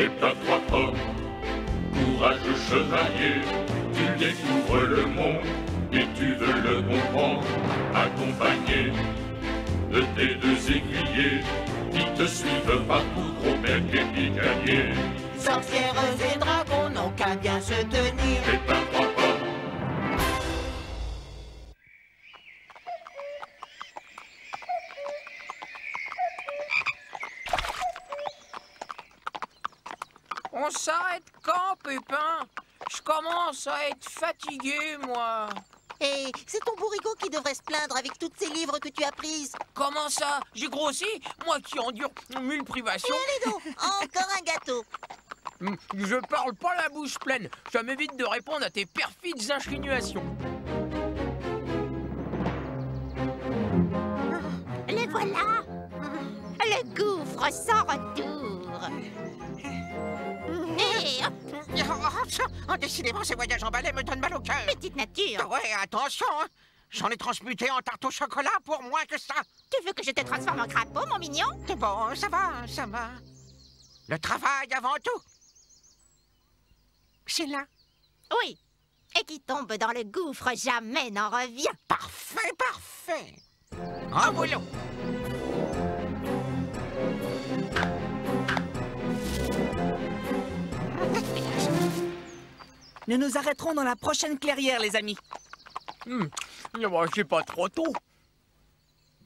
Prépare-toi, homme, courageux chevalier, tu découvres le monde et tu veux le comprendre, accompagné de tes deux aiguillés qui te suivent partout, Gros-Bec et Picalier. Sorcières et dragons n'ont qu'à bien se tenir. Prépare-toi, homme. On s'arrête quand, Pépin? Je commence à être fatigué, moi. Et c'est ton bourricot qui devrait se plaindre avec tous ces livres que tu as prises. Comment ça? J'ai grossi? Moi qui endure 1000 privations. Allez donc, encore un gâteau. Je parle pas la bouche pleine. Ça m'évite de répondre à tes perfides insinuations. Le voilà. Le gouffre sans retour. Et Décidément, ces voyages en balai me donnent mal au cœur. petite nature, Ouais, attention, hein. J'en ai transmuté en tarte au chocolat pour moins que ça. tu veux que je te transforme en crapaud, mon mignon? C'est bon, ça va, ça va. Le travail avant tout. C'est là. Oui. Et qui tombe dans le gouffre jamais n'en revient. Parfait, parfait. En boulot. Nous nous arrêterons dans la prochaine clairière, les amis. C'est pas trop tôt.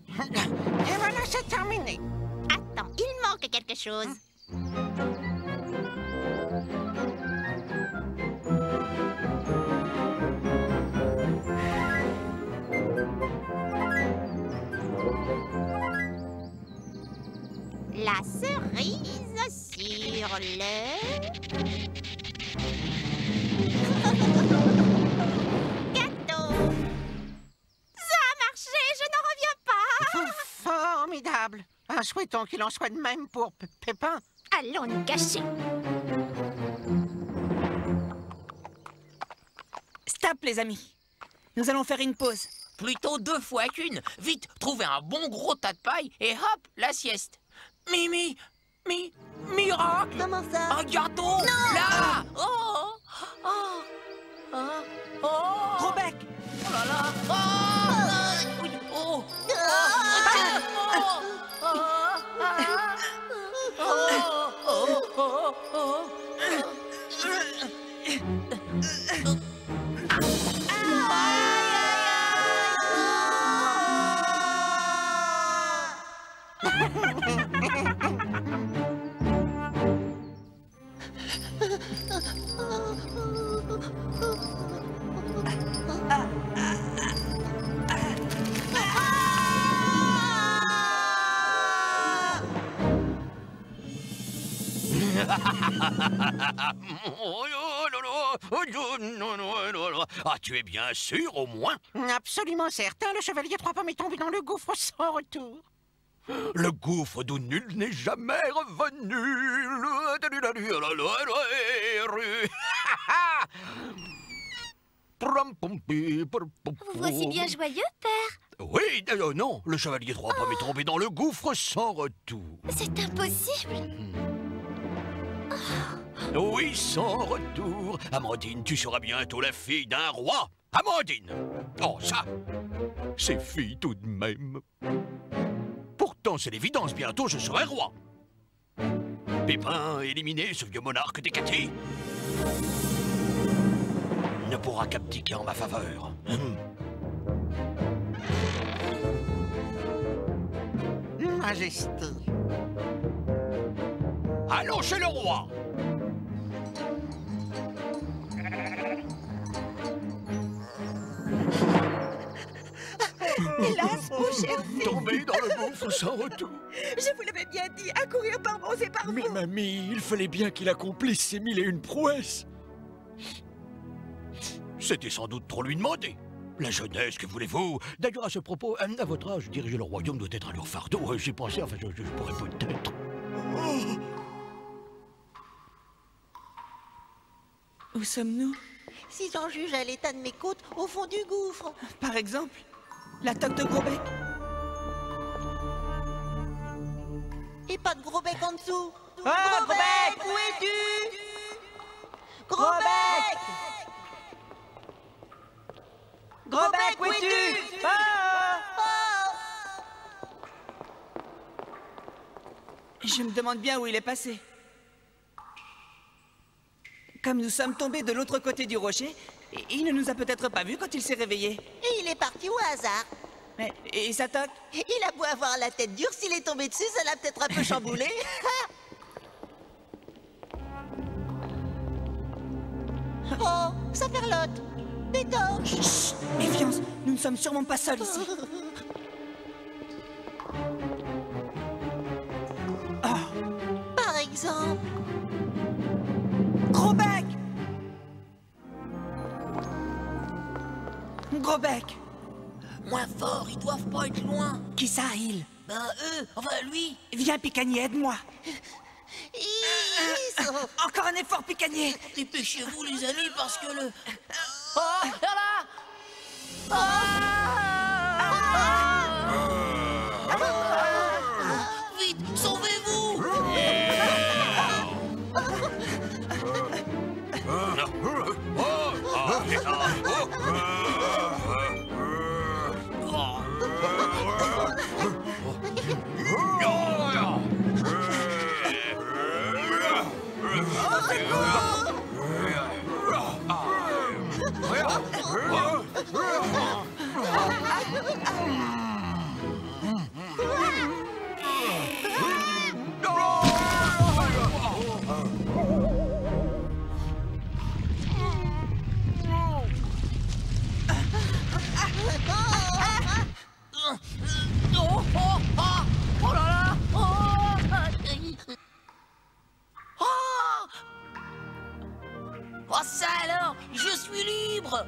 Et voilà, c'est terminé. Attends, il manque quelque chose. La cerise sur le... gâteau. Ça a marché, je n'en reviens pas. Formidable. Souhaitons qu'il en soit de même pour Pépin. Allons nous cacher. Stop, les amis. Nous allons faire une pause. Plutôt 2 fois qu'une. Vite, trouvez un bon gros tas de paille et hop, la sieste. Miracle! Comment ça? Un gâteau! Non! Là! Oh! Oh! Oh! Oh! Gros-Bec! Oh là là! Oh! Oui, oh! Ah, tu es bien sûr, au moins? Absolument certain, le chevalier Trois Pommes est tombé dans le gouffre sans retour. Le gouffre d'où nul n'est jamais revenu. Vous voici bien joyeux, père. Oui, non, le chevalier Trois Pommes est tombé dans le gouffre sans retour. C'est impossible. Oui, sans retour. Amandine, tu seras bientôt la fille d'un roi. Amandine! Oh, ça, c'est fille tout de même. Pourtant, c'est l'évidence, bientôt je serai roi. Pépin, éliminé, ce vieux monarque décaté, ne pourra qu'abdiquer en ma faveur. Majesté. Allons chez le roi. Hélas, mon cher fils, Tombé dans le gouffre sans retour. je vous l'avais bien dit, à courir par bons et par Mais vous. mamie, il fallait bien qu'il accomplisse ses 1001 prouesses. C'était sans doute trop lui demander. La jeunesse, que voulez-vous? D'ailleurs, à ce propos, à votre âge, diriger le royaume doit être un lourd fardeau. J'y pensais, enfin, je pourrais peut-être... Où sommes-nous? Si j'en juge à l'état de mes côtes au fond du gouffre. Par exemple, la toque de Gros-Bec. Et pas de gros bec en dessous. Gros bec, où es-tu? Gros bec! Gros bec, où es-tu? Je me demande bien où il est passé. Comme nous sommes tombés de l'autre côté du rocher, il ne nous a peut-être pas vus quand il s'est réveillé. Et il est parti au hasard. Mais, et sa toque? Il a beau avoir la tête dure, s'il est tombé dessus, ça l'a peut-être un peu chamboulé. Oh, ça ferlotte. Détends. Chut, méfiance, nous ne sommes sûrement pas seuls ici. Par exemple. Gros bec! Gros bec! Moins fort, ils doivent pas être loin. Qui ça, il? Ben eux, enfin lui. Viens, Picanier, aide-moi. Ils sont... Encore un effort, Picanier. Dépêchez-vous les amis parce que le... Oh, là! Vite, sauvez-vous! Oh, oh, oh, oh là là! Oh! Oh ça alors! Je suis libre!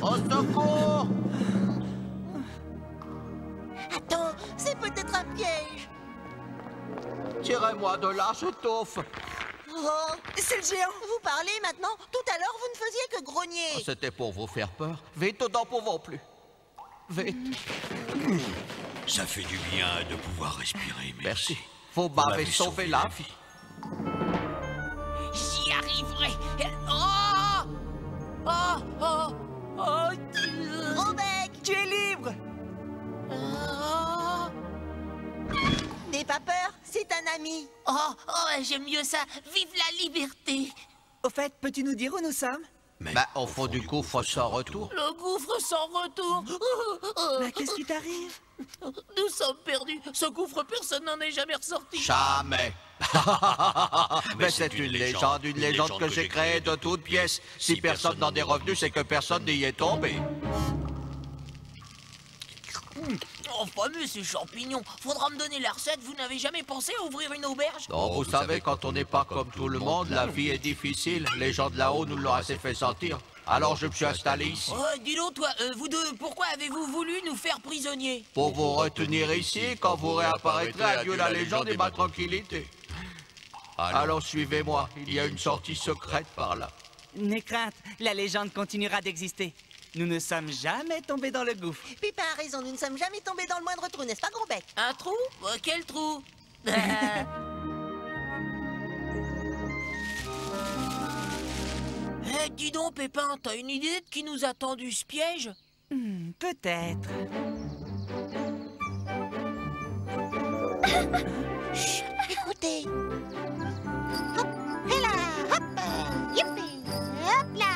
Au secours! Attends, c'est peut-être un piège. Tirez-moi de là, j'étouffe. Oh, C'est le géant. vous parlez maintenant? Tout à l'heure, vous ne faisiez que grogner. C'était pour vous faire peur. Vite, n'en pouvons plus. Vite. Ça fait du bien de pouvoir respirer, Merci. merci. Vous m'avez m'avez sauvé sauvé la la vie. J'y arriverai! Oh! Oh! Oh! Oh! Gros bec, Tu es libre. Oh! n'aie pas peur, c'est un ami. Oh! Oh! J'aime mieux ça! Vive la liberté! Au fait, peux-tu nous dire où nous sommes? Mais Bah, au fond du gouffre sans retour. Le gouffre sans retour! Bah, qu'est-ce qui t'arrive? Nous sommes perdus! Ce gouffre, personne n'en est jamais ressorti! Jamais. Mais c'est une légende que j'ai créée de toutes pièces. Si personne n'en est revenu, c'est que personne n'y est tombé. Oh, fameux ces champignons! Faudra me donner la recette, vous n'avez jamais pensé à ouvrir une auberge? Non, vous savez, quand on n'est pas comme tout le monde, la vie est difficile. Les gens de là-haut nous l'ont assez fait sentir. Alors je me suis installé ici. Oh, dis donc, toi, vous deux, pourquoi avez-vous voulu nous faire prisonniers? Pour vous retenir ici, quand vous réapparaîtrez, adieu la légende et ma tranquillité. Alors suivez-moi, il y a une sortie secrète par là. N'aie crainte, la légende continuera d'exister. Nous ne sommes jamais tombés dans le gouffre. Pépin a raison, nous ne sommes jamais tombés dans le moindre trou, n'est-ce pas, Gros bec? Un trou? Quel trou? Dis donc, Pépin, t'as une idée de qui nous a tendu ce piège? Peut-être. Chut, écoutez. Hop, et là, hop, youpi, hop là.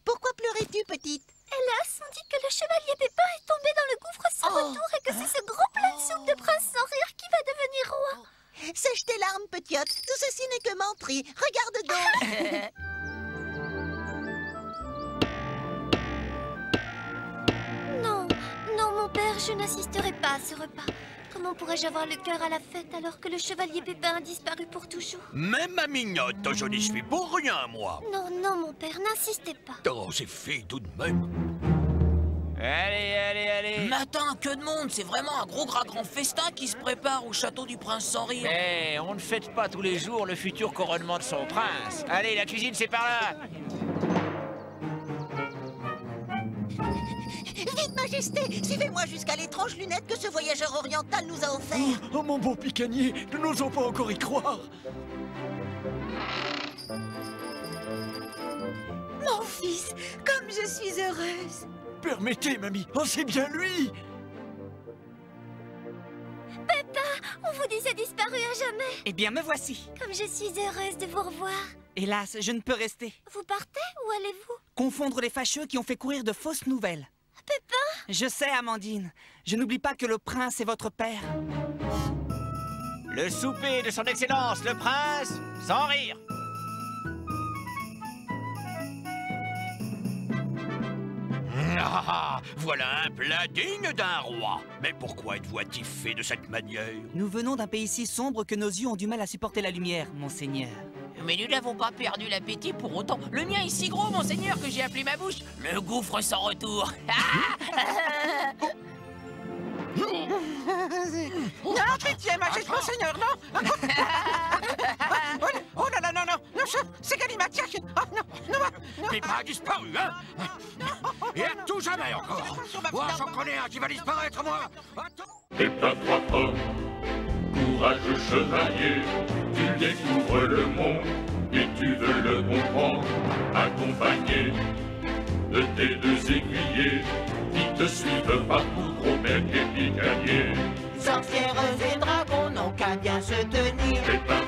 Pourquoi pleurais-tu, petite? Hélas, on dit que le chevalier Pépin est tombé dans le gouffre sans retour et que c'est ce gros plat de soupe de prince sans rire qui va devenir roi. Sèche tes larmes, petiote. Tout ceci n'est que menterie. Regarde donc. Non, non, mon père, je n'assisterai pas à ce repas. Comment pourrais-je avoir le cœur à la fête alors que le chevalier Pépin a disparu pour toujours? Même ma mignotte, je n'y suis pour rien, moi. Non, non, mon père, n'insistez pas. Oh, ces filles tout de même. Allez. Mais attends, que de monde! C'est vraiment un gros grand festin qui se prépare au château du prince sans rire. Eh, on ne fête pas tous les jours le futur couronnement de son prince. Allez, la cuisine, c'est par là. Vite, Majesté, suivez-moi jusqu'à l'étrange lunette que ce voyageur oriental nous a offert. Oh, mon bon Picanier, nous n'osons pas encore y croire. Mon fils, comme je suis heureuse. Permettez, mamie. Oh, c'est bien lui. Pépin, on vous disait disparu à jamais. Eh bien, me voici. Comme je suis heureuse de vous revoir. Hélas, je ne peux rester. Vous partez ou allez-vous? Confondre les fâcheux qui ont fait courir de fausses nouvelles. Pépin! Je sais, Amandine. Je n'oublie pas que le prince est votre père. Le souper de son excellence, le prince, sans rire. Ah, voilà un plat digne d'un roi. Mais pourquoi êtes-vous attifé de cette manière? Nous venons d'un pays si sombre que nos yeux ont du mal à supporter la lumière, monseigneur. Mais nous n'avons pas perdu l'appétit pour autant. Le mien est si gros, monseigneur, que j'ai appelé ma bouche le gouffre sans retour. Non, pitié, Majesté, monseigneur, non. Oh là là, non, c'est Galimatière qui... Oh, non. Pépin a disparu, hein? Et à tout jamais encore. Moi, j'en connais un qui va disparaître, moi. Pépin trois pommes, courageux chevalier, tu découvres le monde et tu veux le comprendre, accompagné de tes deux aiguillés qui te suivent partout, Gros-Bec et Picanier. Sorcières et dragons n'ont qu'à bien se tenir. Pépin